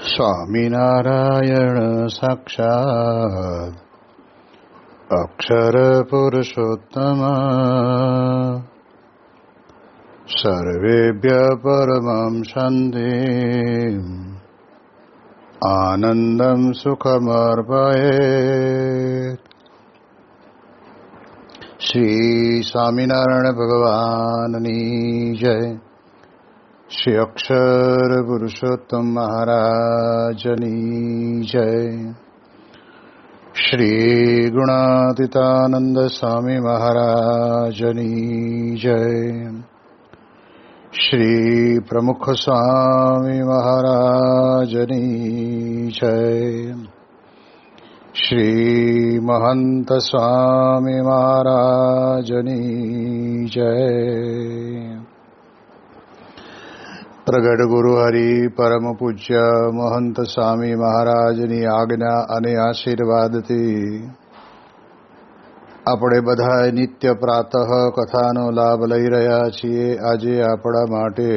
સ્વામિનારાયણ સાક્ષાત અક્ષર પુરુષોત્તમ સર્વેભ્ય પરમં શાંતિ આનંદમ સુખમર્પયેત. શ્રી સ્વામિનારાયણ ભગવાનની જય. શ્રી અક્ષર પુરુષોત્તમ મહારાજની જય. શ્રી ગુણાતીતાનંદ સ્વામી મહારાજની જય. શ્રી પ્રમુખ સ્વામી મહારાજની જય. શ્રી મહંત સ્વામી મહારાજની જય. પ્રગટ ગુરુ હરિ પરમ પૂજ્ય મહંત સ્વામી મહારાજની આજ્ઞા અને આશીર્વાદથી આપણે બધા નિત્ય પ્રાતઃ કથાનો લાભ લઈ રહ્યા છીએ. આજે આપણા માટે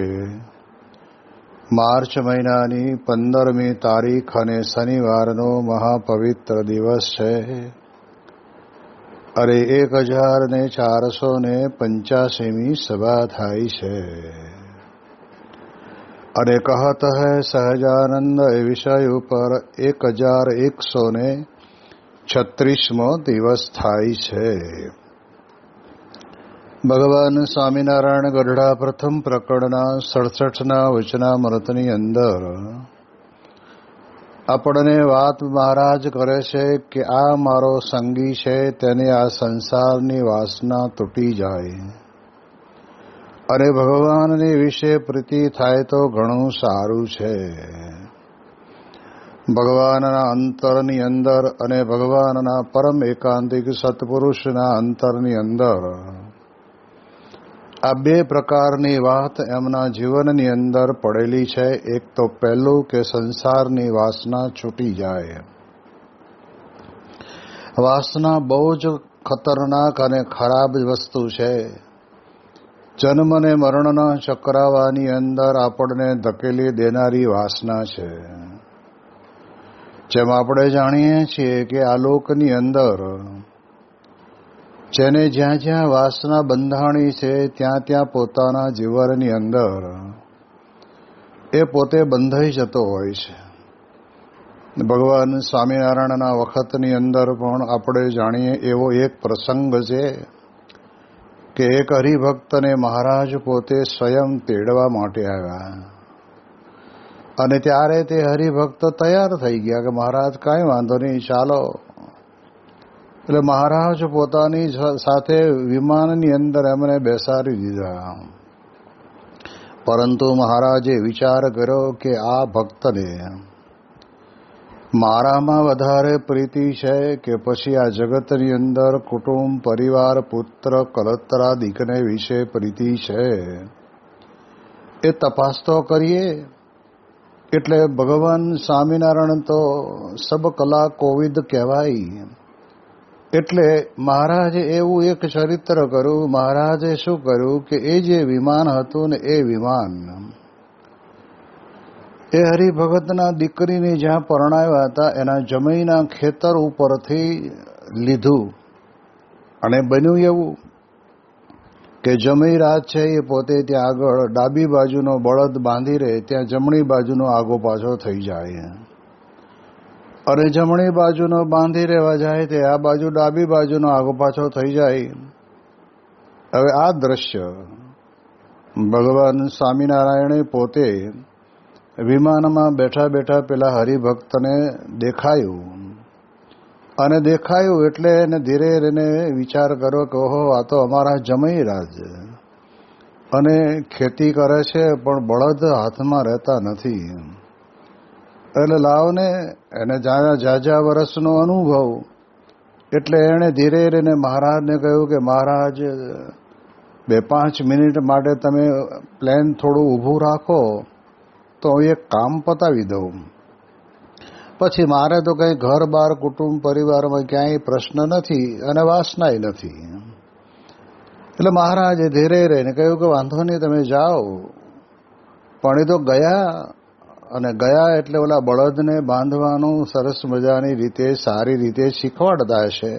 માર્ચ મહિનાની 15મી તારીખ અને શનિવારનો મહાપવિત્ર દિવસ છે. અરે 1485મી સભા થાય છે. અને કહત હૈ સહજાનંદ એ વિષય ઉપર 1136મો દિવસ થાય છે. ભગવાન સ્વામિનારાયણ ગઢડા પ્રથમ પ્રકરણના 67ના વચનામૃતની અંદર આપણને વાત મહારાજ કરે છે કે આ મારો સંગી છે, તેને આ સંસારની વાસના તૂટી જાય અને ભગવાનની વિશે પ્રીતિ થાય તો ઘણું સારું છે. ભગવાનના અંતરની અંદર અને ભગવાનના પરમ એકાંતિક સત્પુરુષના અંતરની અંદર આ બે પ્રકારની વાત એમના જીવનની અંદર પડેલી છે. એક તો પહેલું કે સંસારની વાસના છૂટી જાય. વાસના બહુ જ ખતરનાક અને ખરાબ વસ્તુ છે. જન્મ અને મરણના ચક્રાવાની અંદર આપણને ધકેલી દેનારી વાસના છે. જેમ આપણે જાણીએ છીએ કે આ લોકની અંદર જેને જ્યાં જ્યાં વાસના બંધાણી છે ત્યાં ત્યાં પોતાના જીવનની અંદર એ પોતે બંધાઈ જતો હોય છે. ભગવાન સ્વામિનારાયણના વખતની અંદર પણ આપણે જાણીએ એવો એક પ્રસંગ છે કે એક હરિભક્તને મહારાજ પોતે સ્વયં તેડવા માટે આવ્યા અને ત્યારે તે હરિભક્ત તૈયાર થઈ ગયા કે મહારાજ કાંઈ વાંધો નહીં, ચાલો. એટલે મહારાજ પોતાની સાથે વિમાનની અંદર એમને બેસાડી દીધા. પરંતુ મહારાજે વિચાર કર્યો કે આ ભક્તને મારામાં વધારે પ્રીતિ છે કે પછી આ જગતની અંદર કુટુંબ પરિવાર પુત્ર કલત્રાદિકને વિશે પ્રીતિ છે, એ તપાસ તો કરીએ. એટલે ભગવાન સ્વામિનારાયણ તો સબ કલા કોવિદ કહેવાય. એટલે મહારાજે એવું એક ચરિત્ર કર્યું. મહારાજે શું કર્યું કે એ જે વિમાન હતું ને એ વિમાન એ હરિભગતના દીકરીને જ્યાં પરણાવ્યા હતા એના જમઈના ખેતર ઉપરથી લીધું. અને બન્યું એવું કે જમઈ રાત છે એ પોતે ત્યાં આગળ ડાબી બાજુનો બળદ બાંધી રહે, ત્યાં જમણી બાજુનો આગો પાછો થઈ જાય. અને જમણી બાજુનો બાંધી રહેવા જાય તે આ બાજુ ડાબી બાજુનો આગો પાછો થઈ જાય. હવે આ દ્રશ્ય ભગવાન સ્વામિનારાયણે પોતે વિમાનમાં બેઠા બેઠા પેલા હરિભક્તને દેખાયું. અને દેખાયું એટલે એને ધીરે એને વિચાર કર્યો કે ઓહો, આ તો અમારા જમઈ રાજ અને ખેતી કરે છે પણ બળદ હાથમાં રહેતા નથી. એટલે લાવને એને જાજા વર્ષનો અનુભવ. એટલે એણે ધીરે એને મહારાજને કહ્યું કે મહારાજ 2-5 મિનિટ માટે તમે પ્લેન થોડું ઊભું રાખો તો હું એક કામ પતાવી દઉં. પછી મારે તો કંઈ ઘર બાર કુટુંબ પરિવારમાં ક્યાંય પ્રશ્ન નથી અને વાસનાય નથી. એટલે મહારાજે ધીરે રહીને કહ્યું કે વાંધો નહીં, તમે જાઓ. પણ એ તો ગયા અને ગયા એટલે ઓલા બળદને બાંધવાનું સરસ મજાની રીતે સારી રીતે શીખવાડતા છે.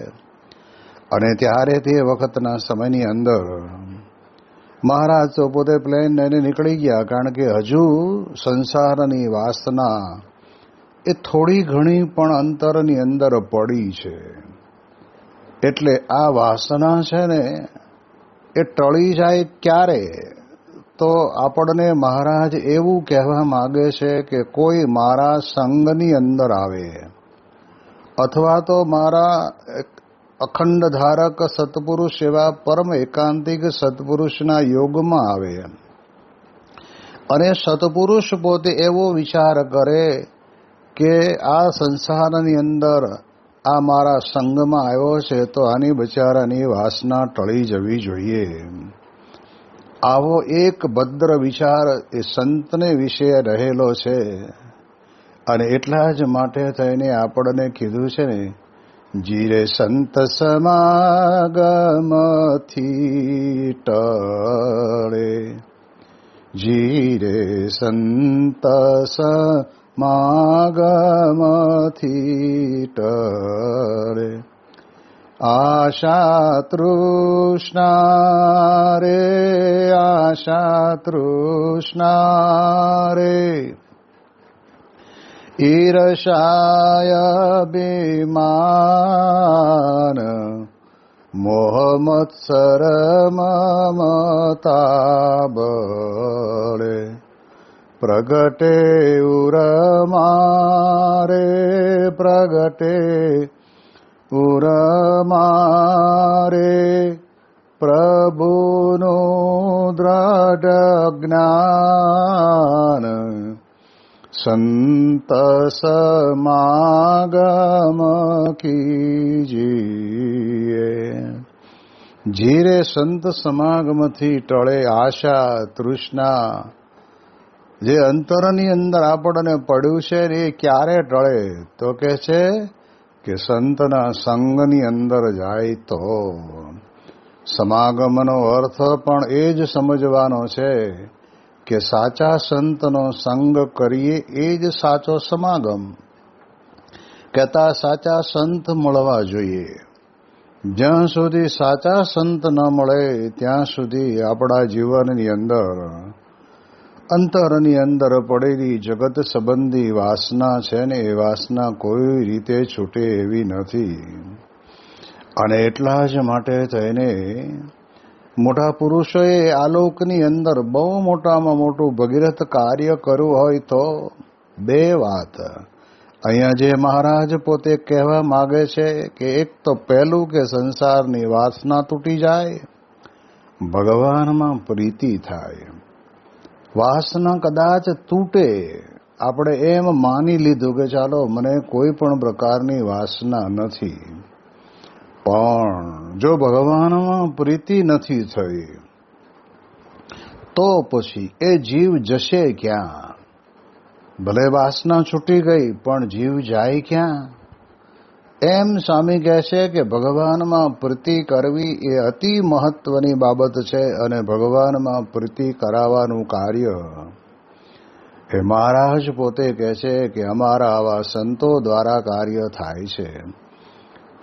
અને ત્યારે તે વખતના સમયની અંદર મહારાજ તો પોતે પ્લેન લઈને નીકળી ગયા, કારણ કે હજુ સંસારની વાસના એ થોડી ઘણી પણ અંતરની અંદર પડી છે. એટલે આ વાસના છે ને એ ટળી જાય ક્યારે? તો આપણને મહારાજ એવું કહેવા માગે છે કે કોઈ મારા સંગની અંદર આવે, અથવા તો મારા અખંડ ધારક સત્પુરુષ એવા પરમ એકાંતિક સત્પુરુષના યોગમાં આવે, અને સત્પુરુષ પોતે એવો વિચાર કરે કે આ સંસારની અંદર આ મારા સંગમાં આવ્યો છે તો આની બચારાની વાસના ટળી જવી જોઈએ. આવો એક ભદ્ર વિચાર એ સંતને વિશે રહેલો છે. અને એટલા જ માટે થઈને આપણને કીધું છે ને, જીરે સંત સમાગમથી ટળે, જીરે સંત સમાગમથી ટળે, આશા તૃષ્ણા રે, આશા તૃષ્ણા રે, ઈર્ષાય અભિમાન, મોહ મત્સર મમતા બળે, પ્રગટે ઉરમારે, પ્રગટે ઉરમારે, પ્રભુનું દ્રઢ જ્ઞાન, સંત સમાગમ કીજીએ. જીરે સંત સમાગમથી ટળે આશા તૃષ્ણા. જે અંતરની અંદર આપણને પડ્યું છે એ ક્યારે ટળે? તો કે છે કે સંતના સંગની અંદર જાય તો. સમાગમનો અર્થ પણ એ જ સમજવાનો છે કે સાચા સંતનો સંગ કરીએ એ જ સાચો સમાગમ. કહેતા સાચા સંત મળવા જોઈએ. જ્યાં સુધી સાચા સંત ન મળે ત્યાં સુધી આપણા જીવનની અંદર અંતરની અંદર પડેલી જગત સંબંધી વાસના છે ને એ વાસના કોઈ રીતે છૂટે એવી નથી. અને એટલા જ માટે થઈને મોટા પુરુષોએ આલોકની અંદર બહુ મોટામાં મોટું ભગીરથ કાર્ય કર્યું હોય તો બે વાત અહીંયા જે મહારાજ પોતે કહેવા માગે છે કે એક તો પહેલું કે સંસારની વાસના તૂટી જાય, ભગવાનમાં પ્રીતિ થાય. વાસના કદાચ તૂટે, આપણે એમ માની લીધું કે ચાલો મને કોઈ પણ પ્રકારની વાસના નથી, પણ જો ભગવાનમાં પ્રીતિ નથી થઈ તો પછી એ જીવ જશે ક્યાં? ભલે વાસના છૂટી ગઈ પણ જીવ જાય ક્યાં? એમ સ્વામી કહે છે કે ભગવાનમાં પ્રીતિ કરવી એ અતિ મહત્વની બાબત છે, અને ભગવાનમાં પ્રીતિ કરાવવાનું કાર્ય એ મહારાજ પોતે કહે છે કે અમારા આવા સંતો દ્વારા કાર્ય થાય છે.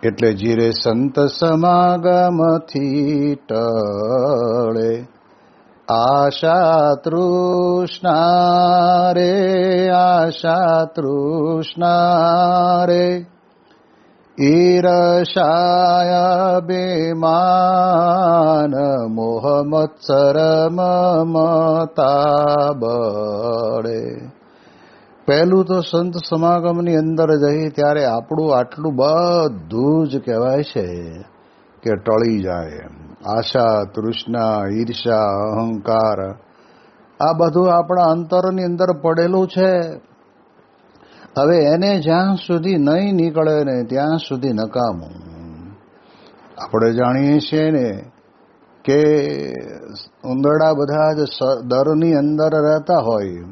એટલે જીરે સંત સમાગમથી ટળે, આશા તૃષ્ણા રે, આશા તૃષ્ણા રે, ઈર્ષાય અભિમાન, મોહ મત્સર મમતા બળે. પહેલું તો સંત સમાગમની અંદર જઈ ત્યારે આપણું આટલું બધું જ કહેવાય છે કે ટળી જાય. આશા તૃષ્ણા, ઈર્ષા, અહંકાર, આ બધું આપણા અંતરની અંદર પડેલું છે. હવે એને જ્યાં સુધી નહીં નીકળે ને ત્યાં સુધી નકામું. આપણે જાણીએ છીએ ને કે ઉંદરડા બધા જ દરની અંદર રહેતા હોય,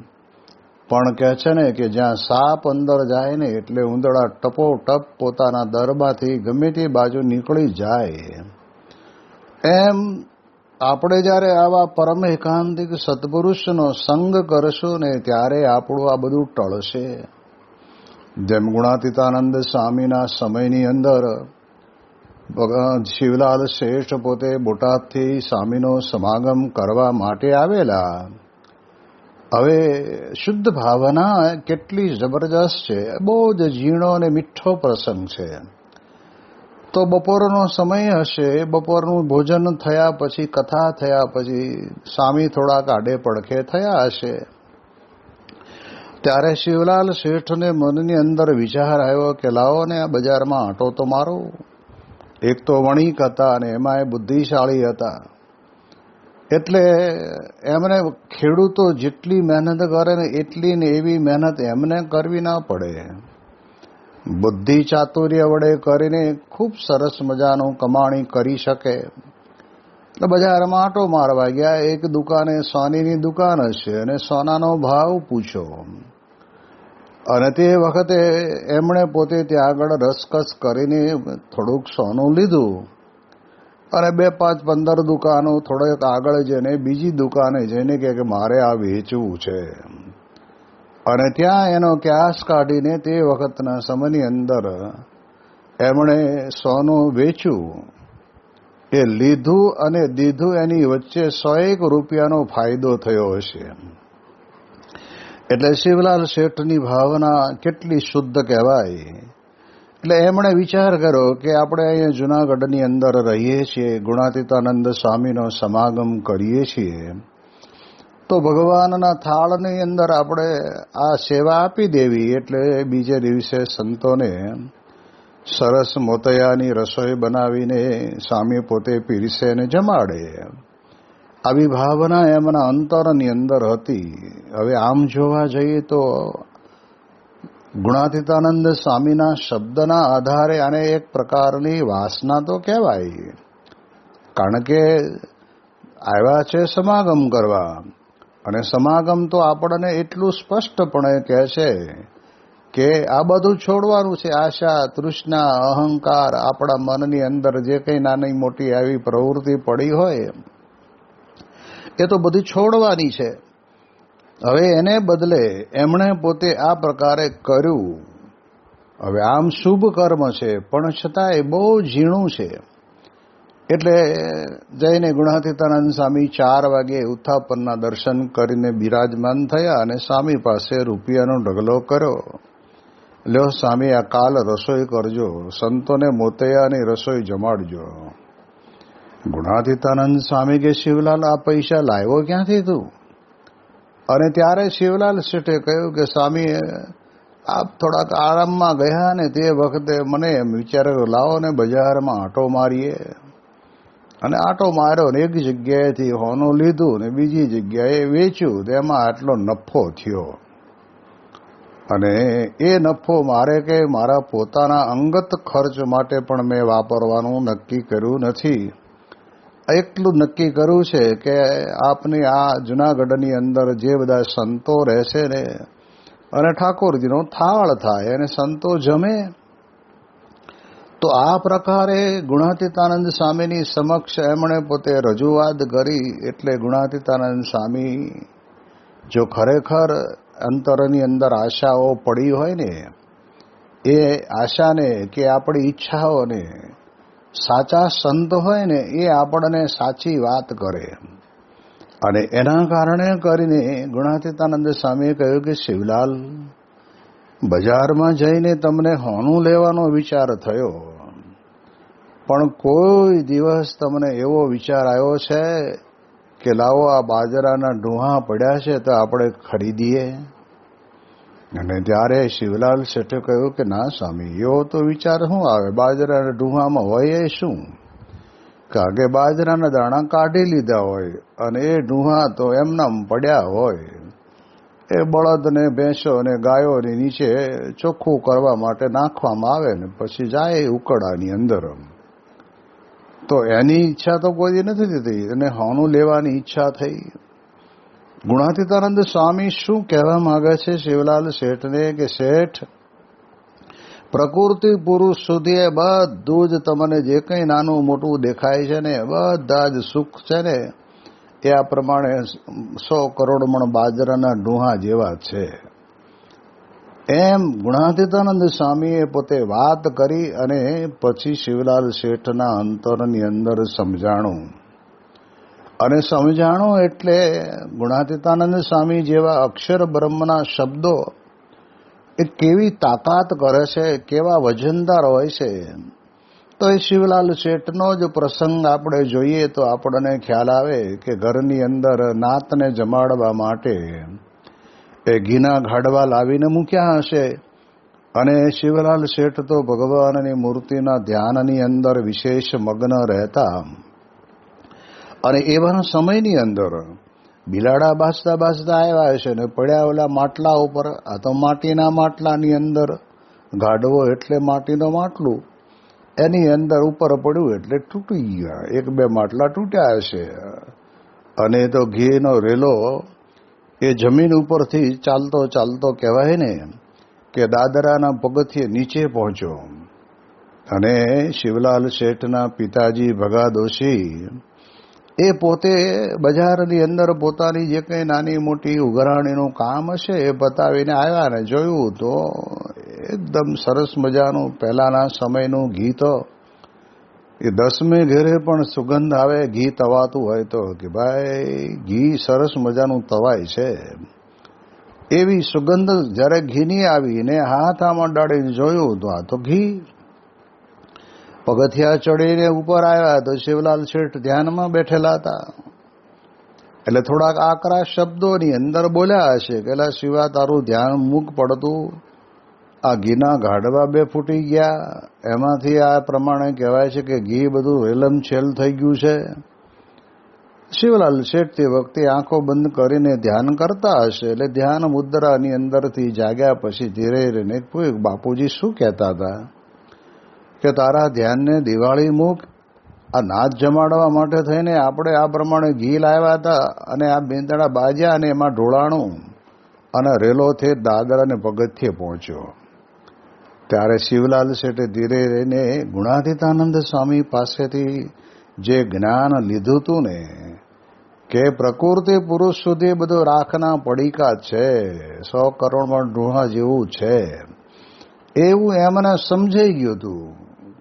પણ કહે છે ને કે જ્યાં સાપ અંદર જાય ને એટલે ઉંદરડા ટપોટપ પોતાના દરમાંથી ગમે તે બાજુ નીકળી જાય. એમ આપણે જ્યારે આવા પરમ એકાંતિક સત્પુરુષનો સંગ કરશું ને ત્યારે આપણું આ બધું ટળશે. જેમ ગુણાતીતાનંદ સ્વામીના સમયની અંદર શિવલાલ શેઠ પોતે બોટાદથી સ્વામીનો સમાગમ કરવા માટે આવેલા. હવે શુદ્ધ ભાવના કેટલી જબરજસ્ત છે. બહુ જ ઝીણો અને મીઠો પ્રસંગ છે. તો બપોરનો સમય હશે. બપોરનું ભોજન થયા પછી, કથા થયા પછી સ્વામી થોડાક આડે પડખે થયા હશે. ત્યારે શિવલાલ શેઠને મનની અંદર વિચાર આવ્યો કે લાવો ને આ બજારમાં આંટો તો મારો. એક તો વણિક હતા અને એમાં એ બુદ્ધિશાળી હતા. એટલે એમને ખેડૂતો જેટલી મહેનત કરે ને એટલી ને એવી મહેનત એમને કરવી ના પડે. બુદ્ધિ ચાતુર્ય વડે કરીને ખૂબ સરસ મજાનું કમાણી કરી શકે. એટલે બજારમાં આંટો મારવા ગયા. એક દુકાને સોનીની દુકાન હશે અને સોનાનો ભાવ પૂછ્યો. અને તે વખતે એમણે પોતે ત્યાં આગળ રસકસ કરીને થોડુંક સોનું લીધું અને 2, 5, 15 દુકાનો થોડોક આગળ જઈને બીજી દુકાને જઈને કે મારે આ વેચવું છે. અને ત્યાં એનો ક્યાસ કાઢીને તે વખતના સમયની અંદર એમણે સોનું વેચ્યું. એ લીધું અને દીધું એની વચ્ચે 100 રૂપિયાનો ફાયદો થયો હશે. એટલે શિવલાલ શેઠની ભાવના કેટલી શુદ્ધ કહેવાય. એટલે એમણે વિચાર કર્યો કે આપણે અહીંયા જૂનાગઢની અંદર રહીએ છીએ, ગુણાતીતાનંદ સ્વામીનો સમાગમ કરીએ છીએ, તો ભગવાનના થાળની અંદર આપણે આ સેવા આપી દેવી. એટલે બીજે દિવસે સંતોને સરસ મોતૈયાની રસોઈ બનાવીને સ્વામી પોતે પીરસે અને જમાડે. આવી ભાવના એમના અંતરની અંદર હતી. હવે આમ જોવા જઈએ તો ગુણાતીતાનંદ સ્વામીના શબ્દના આધારે આને એક પ્રકારની વાસના તો કહેવાય. કારણ કે આવ્યા છે સમાગમ કરવા, અને સમાગમ તો આપણને એટલું સ્પષ્ટપણે કહે છે કે આ બધું છોડવાનું છે. આશા, તૃષ્ણા, અહંકાર, આપણા મનની અંદર જે કંઈ નાની મોટી આવી પ્રવૃત્તિ પડી હોય એ તો બધી છોડવાની છે. હવે એને બદલે એમણે પોતે આ પ્રકારે કર્યું. હવે આમ શુભ કર્મ છે પણ છતાંય બહુ ઝીણું છે. એટલે જઈને ગુણાતીતાનંદ સ્વામી 4 વાગે ઉત્થાપનના દર્શન કરીને બિરાજમાન થયા અને સ્વામી પાસે રૂપિયાનો ઢગલો કર્યો. લ્યો સ્વામી, આ કાલ રસોઈ કરજો, સંતોને મોતૈયાની રસોઈ જમાડજો. ગુણાતીતાનંદ સ્વામી કે શિવલાલ, આ પૈસા લાવ્યો ક્યાંથી તું? અને ત્યારે શિવલાલ શેઠે કહ્યું કે સ્વામી, આપ થોડાક આરામમાં ગયા ને તે વખતે મને એમ વિચાર્યો લાવો ને બજારમાં આંટો મારીએ. અને આંટો માર્યો ને એક જગ્યાએથી હોનું લીધું ને બીજી જગ્યાએ વેચ્યું. તેમાં આટલો નફો થયો. અને એ નફો મારે કે મારા પોતાના અંગત ખર્ચ માટે પણ મેં વાપરવાનું નક્કી કર્યું નથી. એટલું નક્કી કર્યું છે કે આપની આ જૂનાગઢની અંદર જે બધા સંતો રહેશે ને અને ઠાકોરજીનો થાળ થાય અને સંતો જમે, તો આ પ્રકારે ગુણાતીતાનંદ સ્વામીની સમક્ષ એમણે પોતે રજૂઆત કરી. એટલે ગુણાતીતાનંદ સ્વામી જો ખરેખર અંતરની અંદર આશાઓ પડી હોય ને, એ આશાને કે આપણી ઈચ્છાઓને સાચા સંત હોય ને એ આપણને સાચી વાત કરે. અને એના કારણે કરીને ગુણાતીતાનંદ સ્વામીએ કહ્યું કે શિવલાલ, બજારમાં જઈને તમને હોનું લેવાનો વિચાર થયો, પણ કોઈ દિવસ તમને એવો વિચાર આવ્યો છે કે લાવો આ બાજરાના ઢૂંહા પડ્યા છે તો આપણે ખરીદીએ? અને ત્યારે શિવલાલ શેઠે કહ્યું કે ના સ્વામી, એવો તો વિચાર શું આવે? બાજરાના ઢૂંહામાં હોય એ શું? કારણ કે બાજરાના દાણા કાઢી લીધા હોય અને એ ઢૂંહા તો એમનામ પડ્યા હોય. એ બળદને, ભેંસો અને ગાયોની નીચે ચોખ્ખું કરવા માટે નાખવામાં આવે ને પછી જાય ઉકળાની અંદર. તો એની ઈચ્છા તો કોઈ નથી થતી અને હોનું લેવાની ઈચ્છા થઈ. ગુણાતીતાનંદ સ્વામી શું કહેવા માંગે છે શિવલાલ શેઠને કે શેઠ, પ્રકૃતિ પુરુષ સુધી બધું જ તમને જે કંઈ નાનું મોટું દેખાય છે ને બધા જ સુખ છે ને એ આ પ્રમાણે 100 કરોડ મણ બાજરાના ડૂહા જેવા છે. એમ ગુણાતીતાનંદ સ્વામીએ પોતે વાત કરી અને પછી શિવલાલ શેઠના અંતરની અંદર સમજાણું. અને સમજાણું એટલે ગુણાતીતાનંદ સ્વામી જેવા અક્ષર બ્રહ્મના શબ્દો એ કેવી તાકાત કરે છે, કેવા વજનદાર હોય છે. તો એ શિવલાલ શેઠનો જ પ્રસંગ આપણે જોઈએ તો આપણને ખ્યાલ આવે કે ઘરની અંદર નાતને જમાડવા માટે એ ઘીના ઘાડવા લાવીને મૂક્યા હશે અને શિવલાલ શેઠ તો ભગવાનની મૂર્તિના ધ્યાનની અંદર વિશેષ મગ્ન રહેતા. અને એવા સમયની અંદર બિલાડા બાસતા બાસતા આવ્યા છે ને પડ્યા ઓલા માટલા ઉપર. આ તો માટીના માટલાની અંદર ગાડવો એટલે માટીનો માટલું, એની અંદર ઉપર પડ્યું એટલે તૂટી ગયા. 1-2 માટલા તૂટ્યા હશે. અને તો ઘીનો રેલો એ જમીન ઉપરથી ચાલતો ચાલતો કહેવાય ને કે દાદરાના પગથિયે નીચે પહોંચ્યો. અને શિવલાલ શેઠના પિતાજી ભગા દોશી એ પોતે બજારની અંદર પોતાની જે કંઈ નાની મોટી ઉઘરાણીનું કામ હશે એ બતાવીને આવ્યા ને જોયું તો એકદમ સરસ મજાનું પહેલાના સમયનું ઘી. તો એ 10મે ઘેરે પણ સુગંધ આવે ઘી તવાતું હોય તો કે ભાઈ ઘી સરસ મજાનું તવાય છે. એવી સુગંધ જ્યારે ઘીની આવીને હાથ આમાં ડાળીને જોયું તો આ તો ઘી. પગથિયા ચડીને ઉપર આવ્યા તો શિવલાલ શેઠ ધ્યાનમાં બેઠેલા હતા. એટલે થોડાક આકરા શબ્દોની અંદર બોલ્યા હશે કે એલા શિવા તારું ધ્યાન મૂક પડતું. આ ઘીના ગાઢવા 2 ફૂટી ગયા. એમાંથી આ પ્રમાણે કહેવાય છે કે ઘી બધું રેલમછેલ થઈ ગયું છે. શિવલાલ શેઠ તે વખતે આંખો બંધ કરીને ધ્યાન કરતા હશે. એટલે ધ્યાન મુદ્રાની અંદરથી જાગ્યા પછી ધીરે રહીને પૂછ્યું, બાપુજી શું કહેતા હતા? કે તારા ધ્યાનને દિવાળી મૂક. આ નાચ જમાડવા માટે થઈને આપણે આ પ્રમાણે ઘી લાવ્યા હતા અને આ બેંદડા બાજ્યા અને એમાં ઢોળાણું અને રેલોથી દાદરાને પગથિયે પહોંચ્યો. ત્યારે શિવલાલ શેઠે ધીરે રહીને ગુણાતીતાનંદ સ્વામી પાસેથી જે જ્ઞાન લીધું હતું ને કે પ્રકૃતિ પુરુષ સુધી બધું રાખના પડીકા છે, 100 કરોડમાં ડૂહા જેવું છે, એવું એમને સમજાઈ ગયું હતું.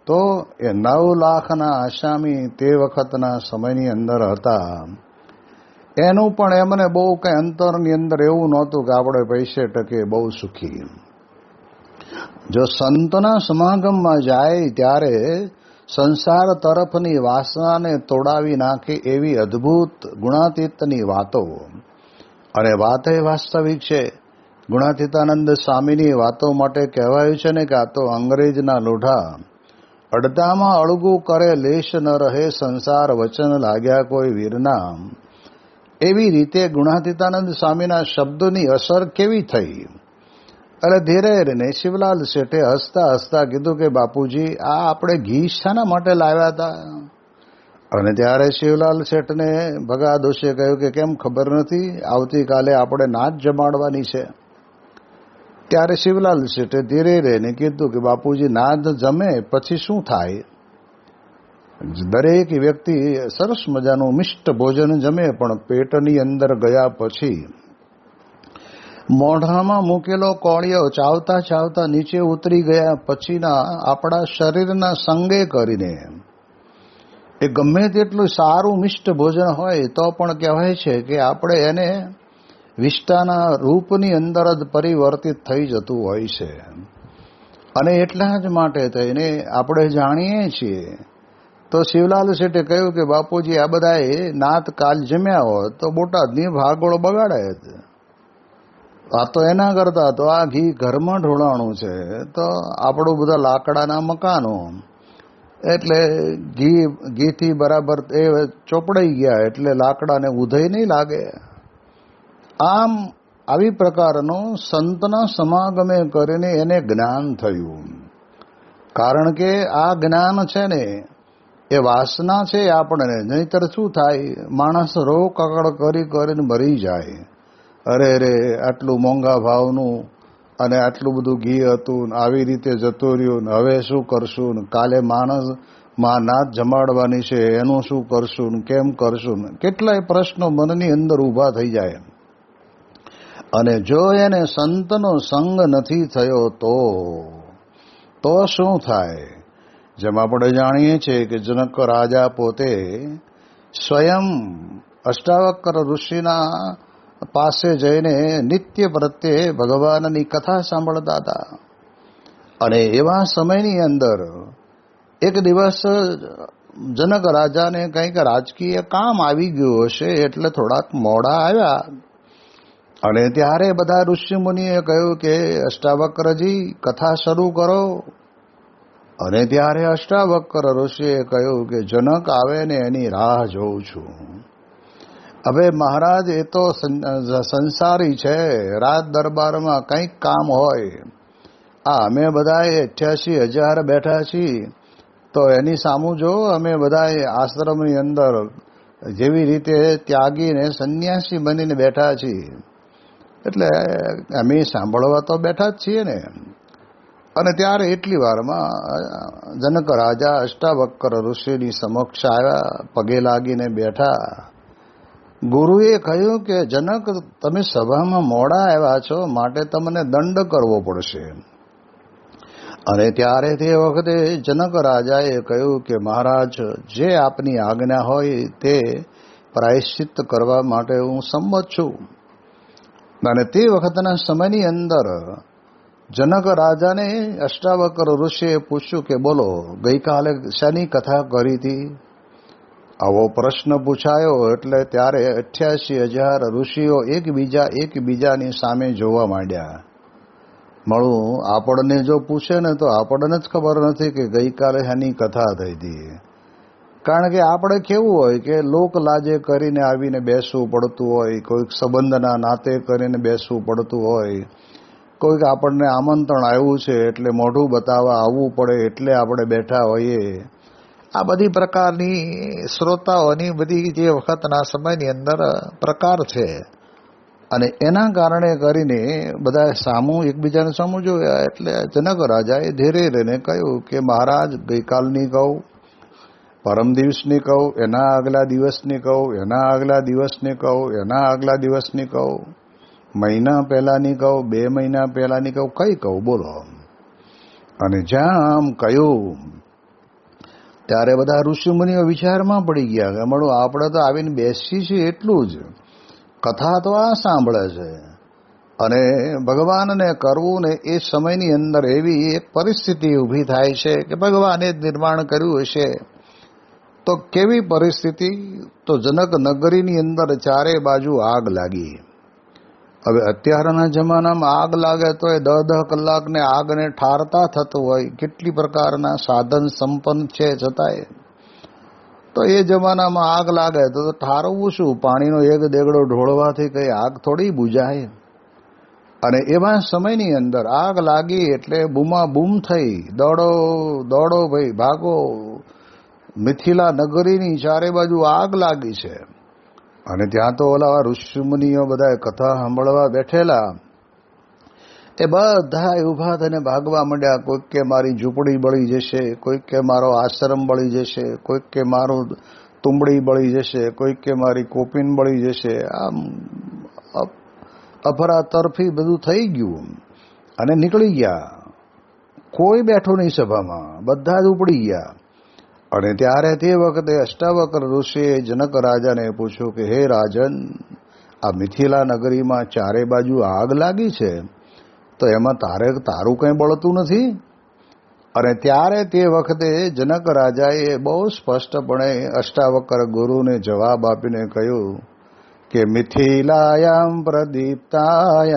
તો એ 9 લાખના આસામી તે વખતના સમયની અંદર હતા. એનું પણ એમને બહુ કંઈ અંતરની અંદર એવું નહોતું કે આપણે પૈસે ટકે બહુ સુખી. જો સંતના સમાગમમાં જાય ત્યારે સંસાર તરફની વાસનાને તોડાવી નાખે એવી અદ્ભુત ગુણાતીતની વાતો. અને વાત એ વાસ્તવિક છે. ગુણાતીતાનંદ સ્વામીની વાતો માટે કહેવાયું છે ને કે આ તો અંગ્રેજના લોઢા અડધામાં અળગું કરે લેશ ન રહે સંસાર વચન લાગ્યા કોઈ વીરના. એવી રીતે ગુણાતીતાનંદ સ્વામીના શબ્દોની અસર કેવી થઈ. એટલે ધીરે રહીને શિવલાલ શેઠે હસતા હસતા કીધું કે બાપુજી આ આપણે ઘી શાના માટે લાવ્યા હતા? અને ત્યારે શિવલાલ શેઠને ભગા દોશે કહ્યું કે કેમ ખબર નથી? આવતીકાલે આપણે નાચ જમાડવાની છે. ત્યારે શિવલાલ શેઠે ધીરે રહીને કીધું કે બાપુજી નાદ જમે પછી શું થાય? દરેક વ્યક્તિ સરસ મજાનું મિષ્ટ ભોજન જમે પણ પેટની અંદર ગયા પછી મોઢામાં મૂકેલો કોળિયો ચાવતા ચાવતા નીચે ઉતરી ગયા પછીના આપણા શરીરના સંગે કરીને એ ગમે તેટલું સારું મિષ્ટ ભોજન હોય તો પણ કહેવાય છે કે આપણે એને વિષ્ટાના રૂપની અંદર જ પરિવર્તિત થઈ જતું હોય છે. અને એટલા જ માટે થઈને આપણે જાણીએ છીએ. તો શિવલાલ શેઠે કહ્યું કે બાપુજી આ બધાએ નાત કાલ જમ્યા હોત તો બોટાદની ભાગોળ બગાડે. આ તો એના કરતા તો આ ઘી ઘરમાં ઢોળાણું છે તો આપણું બધા લાકડાના મકાનો એટલે ઘીથી બરાબર એ ચોપડાઈ ગયા એટલે લાકડાને ઉધઈ નહીં લાગે. આમ આવી પ્રકારનો સંતના સમાગમે કરીને એને જ્ઞાન થયું. કારણ કે આ જ્ઞાન છે ને એ વાસના છે આપણને. નહીતર શું થાય? માણસ રોકકડ કરી કરીને મરી જાય. અરે રે આટલું મોંઘા ભાવનું અને આટલું બધું ઘી હતું, આવી રીતે જતું રહ્યું, ને હવે શું કરશું, ને કાલે માં નાત જમાડવાની છે, એનું શું કરશું, ને કેમ કરશું, ને કેટલાય પ્રશ્નો મનની અંદર ઊભા થઈ જાય. અને જો એને સંતનો સંગ નથી થયો તો શું થાય? જેમ આપણે જાણીએ છીએ કે જનક રાજા પોતે સ્વયં અષ્ટાવક્ર ઋષિના પાસે જઈને નિત્ય પ્રત્યે ભગવાનની કથા સાંભળતા હતા. અને એવા સમયની અંદર એક દિવસ જનક રાજાને કંઈક રાજકીય કામ આવી ગયું હશે, એટલે થોડાક મોડા આવ્યા. અને ત્યારે બધા ઋષિમુનિએ કહ્યું કે અષ્ટાવક્રજી કથા શરૂ કરો. અને ત્યારે અષ્ટાવક્ર ઋષિએ કહ્યું કે જનક આવે ને એની રાહ જોઉં છું. હવે મહારાજ એ તો સંસારી છે, રાજ દરબારમાં કંઈક કામ હોય. અમે બધાએ 88,000 બેઠા છીએ, તો એની સામું જો અમે બધાએ આશ્રમની અંદર જેવી રીતે ત્યાગીને સંન્યાસી બનીને બેઠા છીએ, એટલે અમે સાંભળવા તો બેઠા જ છીએ ને. અને ત્યારે એટલી વારમાં જનક રાજા અષ્ટાવક્ર ઋષિની સમક્ષ આવ્યા, પગે લાગીને બેઠા. ગુરુએ કહ્યું કે જનક, તમે સભામાં મોડા આવ્યા છો, માટે તમને દંડ કરવો પડશે. અને ત્યારે તે વખતે જનક રાજાએ કહ્યું કે મહારાજ, જે આપની આજ્ઞા હોય તે પ્રાયશ્ચિત કરવા માટે હું સંમત છું. અને તે વખતના સમયની અંદર જનક રાજાને અષ્ટાવક્ર ઋષિએ પૂછ્યું કે બોલો, ગઈકાલે શાની કથા કરી હતી? આવો પ્રશ્ન પૂછાયો એટલે ત્યારે 88,000 ઋષિઓ એકબીજાની સામે જોવા માંડ્યા. મળું આપણને જો પૂછે ને તો આપણને જ ખબર નથી કે ગઈકાલે શાની કથા થઈ હતી. કારણ કે આપણે કેવું હોય કે લોક લાજે કરીને આવીને બેસવું પડતું હોય, કોઈક સંબંધના નાતે કરીને બેસવું પડતું હોય, કોઈક આપણને આમંત્રણ આવ્યું છે એટલે મોઢું બતાવવા આવવું પડે એટલે આપણે બેઠા હોઈએ. આ બધી પ્રકારની શ્રોતાઓની બધી જે વખતના સમયની અંદર પ્રકાર છે. અને એના કારણે કરીને બધા સામું એકબીજાને સામું જોયા. એટલે જનક રાજાએ ધીરે રહીને કહ્યું કે મહારાજ, ગઈકાલની કહું, પરમ દિવસની કહું, એના આગલા દિવસની કહું, એના આગલા દિવસની કહું, એના આગલા દિવસની કહું, મહિના પહેલાની કહું, 2 મહિના પહેલાની કહું, કઈ કહું બોલો? અને જ્યાં આમ કહ્યું ત્યારે બધા ઋષિમુનિઓ વિચારમાં પડી ગયા કે મળું આપણે તો આવીને બેસી છીએ એટલું જ, કથા તો આ સાંભળે છે. અને ભગવાનને કરવું ને એ સમયની અંદર એવી એક પરિસ્થિતિ ઊભી થાય છે કે ભગવાને જ નિર્માણ કર્યું હશે. તો કેવી પરિસ્થિતિ? તો જનક નગરીની અંદર ચારે બાજુ આગ લાગી. હવે અત્યારના જમાનામાં આગ લાગે તો એ 10 કલાકને આગને ઠારતા થતું હોય, કેટલી પ્રકારના સાધન સંપન્ન છે છતાંય. તો એ જમાનામાં આગ લાગે તો ઠારવું શું? પાણીનો એક દેગડો ઢોળવાથી કઈ આગ થોડી બુઝાય. અને એવા સમયની અંદર આગ લાગી એટલે બૂમા બૂમ થઈ, દોડો દોડો ભાઈ, ભાગો, મિથિલા નગરીની ચારે બાજુ આગ લાગી છે. અને ત્યાં તો ઓલા ઋષિમુનિઓ બધા કથા સાંભળવા બેઠેલા, એ બધા ઊભા થઈને ભાગવા માંડ્યા. કોઈક કે મારી ઝૂંપડી બળી જશે, કોઈક કે મારો આશ્રમ બળી જશે, કોઈક કે મારું તુંબડી બળી જશે, કોઈક કે મારી કોપીન બળી જશે. આમ અફરાતરફી બધું થઈ ગયું અને નીકળી ગયા. કોઈ બેઠું નહીં સભામાં, બધા જ ઉપડી ગયા. અને ત્યારે તે વખતે અષ્ટાવક્ર ઋષિએ જનક રાજાને પૂછ્યું કે હે રાજન, આ મિથિલા નગરીમાં ચારે બાજુ આગ લાગી છે, તો એમાં તારું કંઈ બળતું નથી? અને ત્યારે તે વખતે જનક રાજાએ બહુ સ્પષ્ટપણે અષ્ટાવક્ર ગુરુને જવાબ આપીને કહ્યું કે મિથિલાયામ પ્રદીપ્તાયામ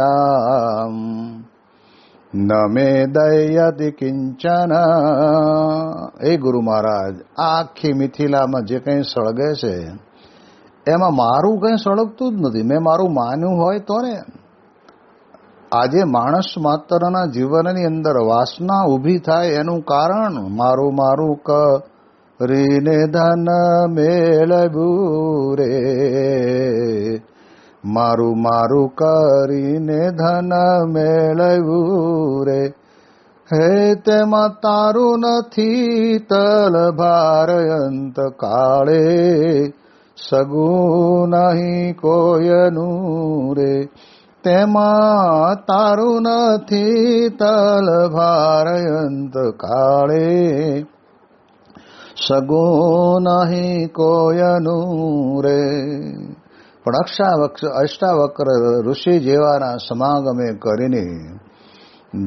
ન મે દયતિ કિંચન. એ ગુરુ મહારાજ, આખી મિથિલામાં જે કંઈ સળગે છે એમાં મારું કંઈ સળગતું જ નથી. મેં મારું માન્યું હોય તો ને. આજે માણસ માત્રના જીવનની અંદર વાસના ઊભી થાય એનું કારણ મારું મારું કરીને ધન મેળવ્યું રે, મારું મારું કરીને ધન મેળવ્યું રે, હે તેમાં તારું નથી તલભાર અંત કાળે, સગું નહીં કોયનું રે, તેમાં તારું નથી તલભાર અંત કાળે, સગું નહીં કોયનું રે. પણ અષ્ટાવક્ર ઋષિ જેવાના સમાગમે કરીને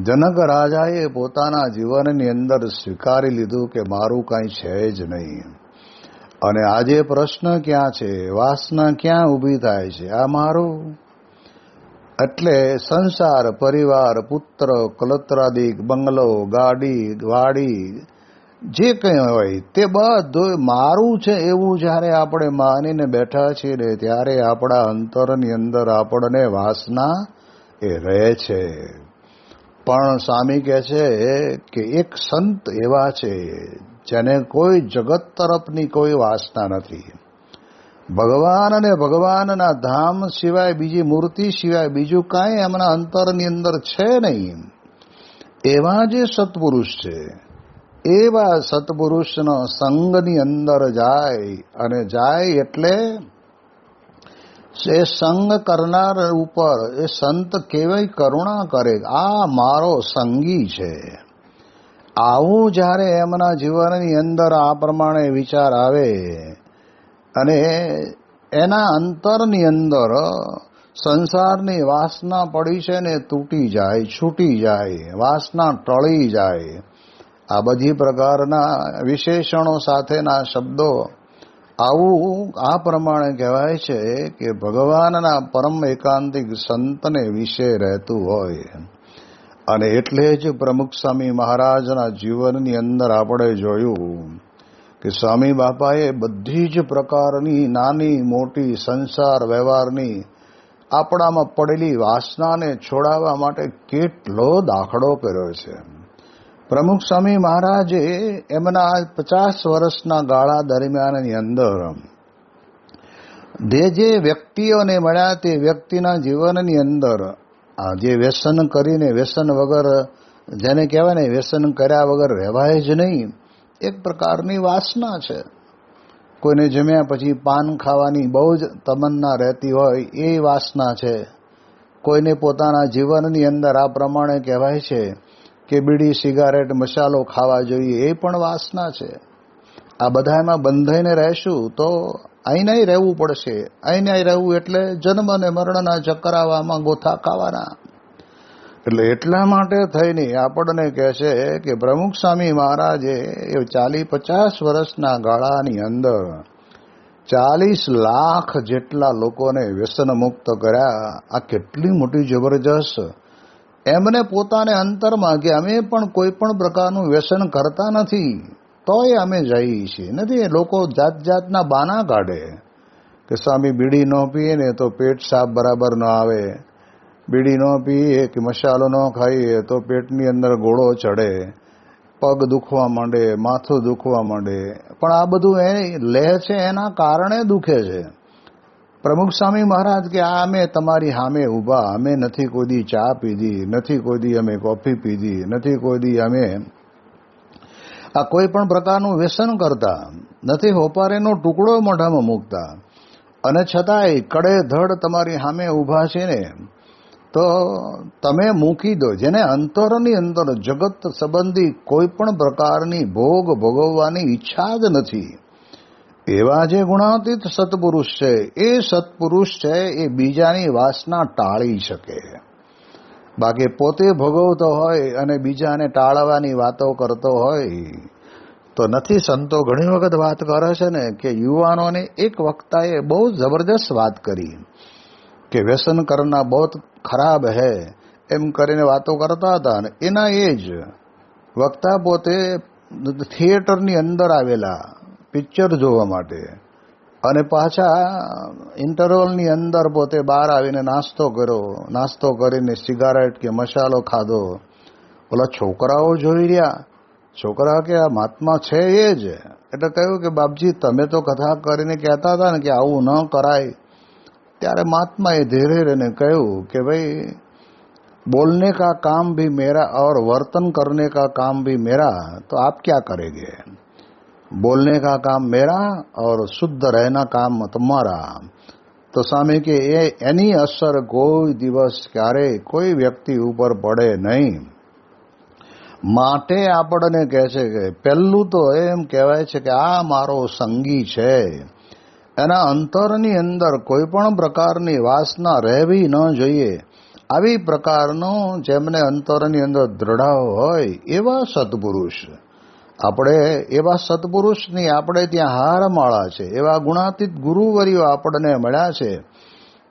જનક રાજાએ પોતાના જીવનની અંદર સ્વીકારી લીધું કે મારું કાંઈ છે જ નહીં. અને આજે પ્રશ્ન ક્યાં છે, વાસના ક્યાં ઊભી થાય છે, આ મારું. એટલે સંસાર, પરિવાર, પુત્ર, કલત્રાદિક, બંગલો, ગાડી, વાડી, જે કંઈ હોય તે બધું મારું છે એવું જ્યારે આપણે માનીને બેઠા છીએ ને ત્યારે આપણા અંતરની અંદર આપણને વાસના એ રહે છે. પણ સ્વામી કહે છે કે એક સંત એવા છે જેને કોઈ જગત તરફની કોઈ વાસના નથી. ભગવાન અને ભગવાનના ધામ સિવાય, બીજી મૂર્તિ સિવાય બીજું કાંઈ એમના અંતરની અંદર છે નહીં. એવા જે સત્પુરુષ છે, એવા સત્પુરુષનો સંગની અંદર જાય, અને જાય એટલે એ સંગ કરનાર ઉપર એ સંત કેવી કરુણા કરે, આ મારો સંગી છે. આવું જ્યારે એમના જીવનની અંદર આ પ્રમાણે વિચાર આવે અને એના અંતરની અંદર સંસારની વાસના પડી છે ને તૂટી જાય, છૂટી જાય, વાસના ટળી જાય, આ બધી પ્રકારના વિશેષણો સાથેના શબ્દો, આવું આ પ્રમાણે કહેવાય છે કે ભગવાનના પરમ એકાંતિક સંતને વિશે રહેતું હોય. અને એટલે જ પ્રમુખ સ્વામી મહારાજના જીવનની અંદર આપણે જોયું કે સ્વામી બાપાએ બધી જ પ્રકારની નાની મોટી સંસાર વ્યવહારની આપણામાં પડેલી વાસનાને છોડાવવા માટે કેટલો દાખલો કર્યો છે. પ્રમુખ સ્વામી મહારાજે એમના 50 વર્ષના ગાળા દરમિયાનની અંદર જે વ્યક્તિઓને મળ્યા તે વ્યક્તિના જીવનની અંદર આ જે વ્યસન કરીને, વ્યસન વગર જેને કહેવાય ને વ્યસન કર્યા વગર રહેવાય જ નહીં, એક પ્રકારની વાસના છે. કોઈને જમ્યા પછી પાન ખાવાની બહુ જ તમન્ના રહેતી હોય એ વાસના છે. કોઈને પોતાના જીવનની અંદર આ પ્રમાણે કહેવાય છે કે બીડી, સિગારેટ, મસાલો ખાવા જોઈએ, એ પણ વાસના છે. આ બધામાં બંધાઈને રહેશું તો અહીં નહીં રહેવું પડશે. અહીં નહીં રહેવું એટલે જન્મ અને મરણના ચક્કરાવામાં ગોથા ખાવાના. એટલે એટલા માટે થઈને આપણને કહે છે કે પ્રમુખ સ્વામી મહારાજે 40-50 વર્ષના ગાળાની અંદર 40 લાખ જેટલા લોકોને વ્યસન મુક્ત કર્યા. આ કેટલી મોટી જબરજસ્ત. એમને પોતાને અંતરમાં કે અમે પણ કોઈ પણ પ્રકારનું વ્યસન કરતા નથી, તોય અમે જઈએ છીએ નથી. લોકો જાત જાતના બાના કાઢે કે સ્વામી બીડી ન પીએ ને તો પેટ સાફ બરાબર ન આવે, બીડી ન પીએ કે મસાલો ન ખાઈએ તો પેટની અંદર ગોળો ચડે, પગ દુખવા માંડે, માથું દુખવા માંડે. પણ આ બધું એ લે છે એના કારણે દુખે છે. પ્રમુખ સ્વામી મહારાજ કે આ અમે તમારી સામે ઊભા, અમે નથી કોઈ દી ચા પીધી, નથી કોઈ દી અમે કોફી પીધી, નથી કોઈ દી અમે આ કોઈ પણ પ્રકારનું વ્યસન કરતા નથી, હોપારીનો ટુકડો મોઢામાં મૂકતા, અને છતાંય કડે ધડ તમારી સામે ઊભા છે ને તો તમે મૂકી દો. જેને અંતરની અંદર જગત સંબંધી કોઈ પણ પ્રકારની ભોગ ભોગવવાની ઈચ્છા જ નથી, એવા જે ગુણાતીત સત્પુરુષ છે, એ સત્પુરુષ છે એ બીજાની વાસના ટાળી શકે. બાકી પોતે ભોગવતો હોય અને બીજાને ટાળવાની વાતો કરતો હોય તો નથી. સંતો ઘણી વખત વાત કરે છે ને કે યુવાનોને એક વક્તાએ બહુ જબરજસ્ત વાત કરી કે વ્યસન કરના બહુ ખરાબ હૈ એમ કરીને વાતો કરતા હતા. અને એના એ જ વક્તા પોતે થિયેટરની અંદર આવેલા પિક્ચર જોવા માટે, અને પાછા ઇન્ટરવલની અંદર પોતે બહાર આવીને નાસ્તો કર્યો, નાસ્તો કરીને સિગારેટ કે મસાલો ખાધો. ઓલા છોકરાઓ જોઈ રહ્યા, છોકરા કે આ મહાત્મા છે એ જ. એટલે કહ્યું કે બાપજી તમે તો કથા કરીને કહેતા હતા ને કે આવું ન કરાય, ત્યારે મહાત્માએ ધીરે રહીને કહ્યું કે ભાઈ बोलने का काम भी मेरा और वर्तन करने का काम भी मेरा, तो आप क्या करेंगे? बोलने का काम मेरा और शुद्ध रहना काम तुम्हारा. તો સ્વામી કે એની અસર કોઈ દિવસ ક્યારે કોઈ વ્યક્તિ ઉપર પડે નહીં. માટે આપણને કહે છે કે પહેલું તો એમ કહેવાય છે કે આ મારો સંગી છે, એના અંતરની અંદર કોઈ પણ પ્રકારની વાસના રહેવી ન જોઈએ. આવી પ્રકારનો જેમને અંતરની અંદર દ્રઢાવ હોય એવા સત્પુરુષ, આપણે એવા સત્પુરુષની આપણે ત્યાં હારમાળા છે, એવા ગુણાતીત ગુરુવર્યો આપણને મળ્યા છે.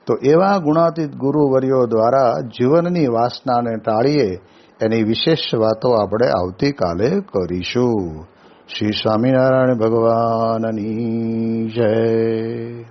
તો એવા ગુણાતીત ગુરુવર્યો દ્વારા જીવનની વાસનાને ટાળીએ એની વિશેષ વાતો આપણે આવતીકાલે કરીશું. શ્રી સ્વામિનારાયણ ભગવાનની જય.